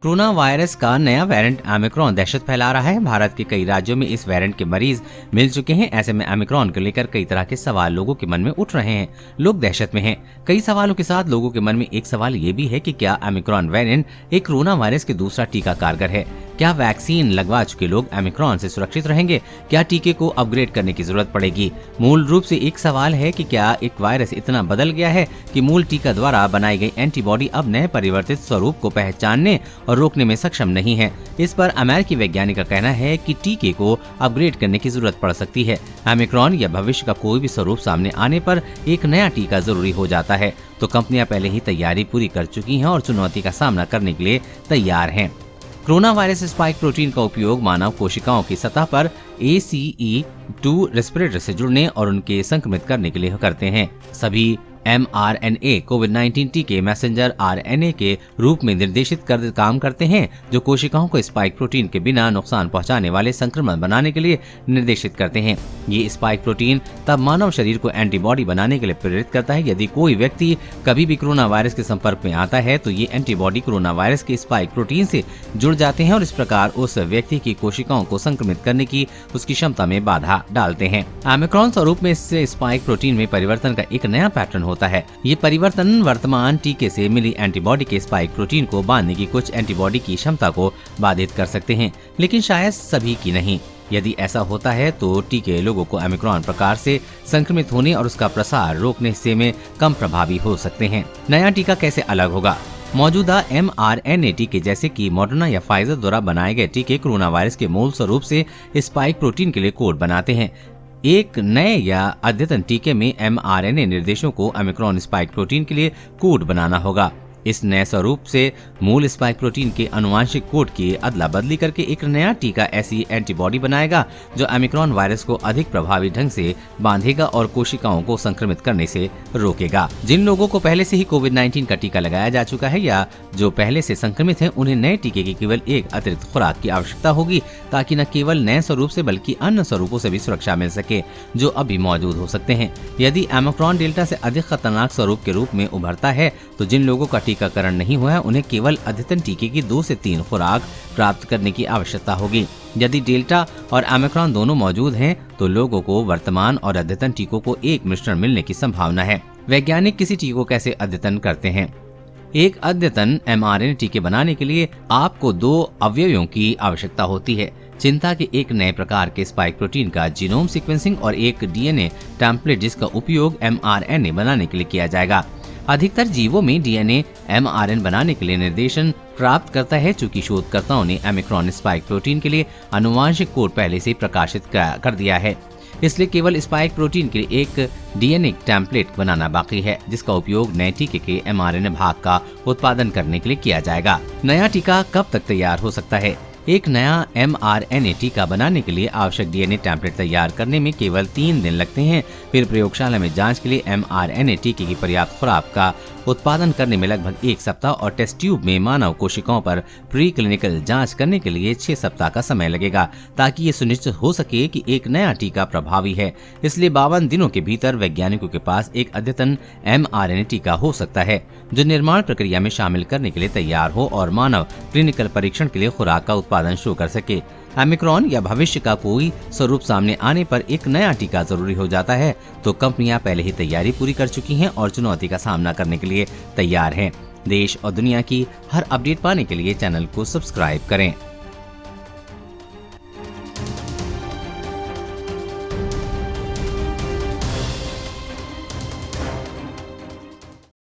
Corona virus का नया variant Omicron दहशत फैला रहा है। भारत के कई राज्यों में इस वेरिएंट के मरीज मिल चुके हैं। ऐसे में ओमिक्रॉन को लेकर कई तरह के सवाल लोगों के मन में उठ रहे हैं। लोग दहशत में हैं। कई सवालों के साथ लोगों के मन में एक सवाल ये भी है कि क्या ओमिक्रॉन वेरिएंट एक कोरोना वायरस के दूसरा टीका कारगर है? क्या वैक्सीन लगवा चुके लोग ओमिक्रॉन से सुरक्षित रहेंगे? क्या टीके को अपग्रेड करने की जरूरत पड़ेगी? मूल रूप से एक सवाल है कि क्या एक वायरस इतना बदल गया है कि मूल टीका द्वारा बनाई गई एंटीबॉडी अब नए परिवर्तित स्वरूप को पहचानने और रोकने में सक्षम नहीं है। इस पर अमेरिकी वैज्ञानिक का कहना है कि टीके को अपग्रेड करने की जरूरत पड़ सकती है। ओमिक्रॉन या भविष्य का कोई भी स्वरूप सामने आने पर एक नया टीका जरूरी हो जाता है। तो कंपनियां पहले ही तैयारी पूरी कर चुकी हैं और चुनौती का सामना करने के लिए तैयार हैं। कोरोना वायरस स्पाइक प्रोटीन का उपयोग मानव कोशिकाओं की सतह पर ACE2 रेस्पिरेटर से जुड़ने और उनके संक्रमित करने के लिए करते हैं। सभी mRNA कोविड-19 टीके मैसेंजर RNA के रूप में निर्देशित कर काम करते हैं, जो कोशिकाओं को स्पाइक प्रोटीन के बिना नुकसान पहुंचाने वाले संक्रमण बनाने के लिए निर्देशित करते हैं। ये स्पाइक प्रोटीन तब मानव शरीर को एंटीबॉडी बनाने के लिए प्रेरित करता है। यदि कोई व्यक्ति कभी भी कोरोना वायरस के संपर्क में आता है तो ये एंटीबॉडी कोरोना वायरस के स्पाइक प्रोटीन से जुड़ जाते हैं और इस प्रकार उस व्यक्ति की कोशिकाओं को संक्रमित करने की उसकी क्षमता में बाधा डालते हैं। ओमिक्रॉन स्वरूप में इससे स्पाइक प्रोटीन में परिवर्तन का एक नया पैटर्न होता है। ये परिवर्तन वर्तमान टीके से मिली एंटीबॉडी के स्पाइक प्रोटीन को बांधने की कुछ एंटीबॉडी की क्षमता को बाधित कर सकते हैं, लेकिन शायद सभी की नहीं। यदि ऐसा होता है तो टीके लोगों को ओमिक्रॉन प्रकार से संक्रमित होने और उसका प्रसार रोकने से में कम प्रभावी हो सकते हैं। नया टीका कैसे अलग होगा? मौजूदा mRNA टीके जैसे कि मॉडर्ना या फाइजर द्वारा बनाए गए टीके कोरोना वायरस के मूल स्वरूप से स्पाइक प्रोटीन के लिए कोड बनाते हैं। एक नए या अद्यतन टीके में mRNA निर्देशों को ओमिक्रॉन स्पाइक प्रोटीन के लिए कोड बनाना होगा। इस नए स्वरूप से मूल स्पाइक प्रोटीन के आनुवंशिक कोड की अदला बदली करके एक नया टीका ऐसी एंटीबॉडी बनाएगा जो ओमिक्रॉन वायरस को अधिक प्रभावी ढंग से बांधेगा और कोशिकाओं को संक्रमित करने से रोकेगा। जिन लोगों को पहले से ही कोविड-19 का टीका लगाया जा चुका है या जो पहले से संक्रमित हैं, उन्हें नए टीके की केवल एक अतिरिक्त खुराक की आवश्यकता होगी, ताकि न केवल नए स्वरूप से बल्कि अन्य स्वरूपों से भी सुरक्षा मिल सके जो अभी मौजूद हो सकते हैं। यदि ओमिक्रॉन डेल्टा से अधिक खतरनाक स्वरूप के रूप में उभरता है तो जिन लोगों का टीकाकरण नहीं हुआ है उन्हें केवल अद्यतन टीके की 2 से 3 खुराक प्राप्त करने की आवश्यकता होगी। यदि डेल्टा और ओमिक्रॉन दोनों मौजूद हैं तो लोगों को वर्तमान और अद्यतन टीकों को एक मिश्रण मिलने की संभावना है। वैज्ञानिक किसी टीके को कैसे अद्यतन करते हैं? एक अद्यतन mRNA टीके बनाने के लिए आपको 2 अवयवों की आवश्यकता होती है। चिंता के एक नए प्रकार के स्पाइक प्रोटीन का जीनोम सीक्वेंसिंग और एक DNA टेम्पलेट जिसका उपयोग mRNA बनाने के लिए किया जाएगा। अधिकतर जीवों में DNA mRNA बनाने के लिए निर्देशन प्राप्त करता है। चूंकि शोधकर्ताओं ने ओमिक्रॉन स्पाइक प्रोटीन के लिए आनुवंशिक कोड पहले से प्रकाशित कर दिया है, इसलिए केवल स्पाइक प्रोटीन के लिए एक DNA टेम्पलेट बनाना बाकी है, जिसका उपयोग नए टीके के mRNA भाग का उत्पादन करने के लिए किया जाएगा। नया टीका कब तक तैयार हो सकता है? एक नया mRNA टीका बनाने के लिए आवश्यक DNA टेम्पलेट तैयार करने में केवल 3 दिन लगते हैं। फिर प्रयोगशाला में जांच के लिए mRNA टीके की पर्याप्त खुराक का उत्पादन करने में लगभग 1 सप्ताह और टेस्ट ट्यूब में मानव कोशिकाओं पर प्री क्लिनिकल जांच करने के लिए 6 सप्ताह का समय लगेगा, ताकि ये सुनिश्चित हो सके कि एक नया टीका प्रभावी है। इसलिए 52 दिनों के भीतर वैज्ञानिकों के पास एक अद्यतन mRNA टीका हो सकता है जो निर्माण प्रक्रिया में शामिल करने के लिए तैयार हो और मानव क्लिनिकल परीक्षण के लिए खुराक का उत्पादन शुरू कर सके। ओमिक्रॉन या भविष्य का कोई स्वरूप सामने आने पर एक नया टीका जरूरी हो जाता है तो कंपनियां पहले ही तैयारी पूरी कर चुकी हैं और चुनौती का सामना करने के लिए तैयार हैं। देश और दुनिया की हर अपडेट पाने के लिए चैनल को सब्सक्राइब करें।